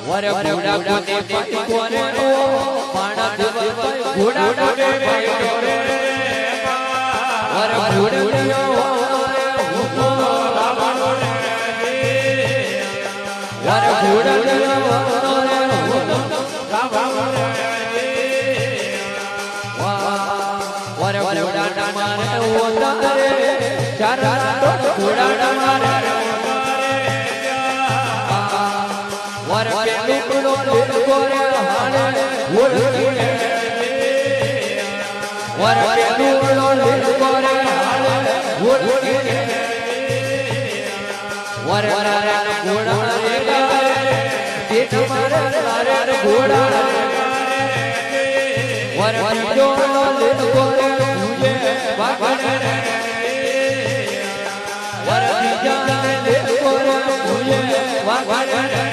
વર ઘોડા કોને પાઈ કોરે માણા દેવ ઘોડા કોને પાઈ કોરે વર ઘોડા હુકો લાવણો રે વર ઘોડા હુકો લાવણો રે વર ઘોડા મારે ઓતા રે ચાર ઘોડા મારે વર પેલું કોરે હાલે ઓળખીને વર પેલું કોરે હાલે ઓળખીને વર વરારા ઘોડા રે પેટ મારે લારે ઘોડા વર બીજો કોરે તુજે વાગણ વર બીજા કોરે તુજે વાગણ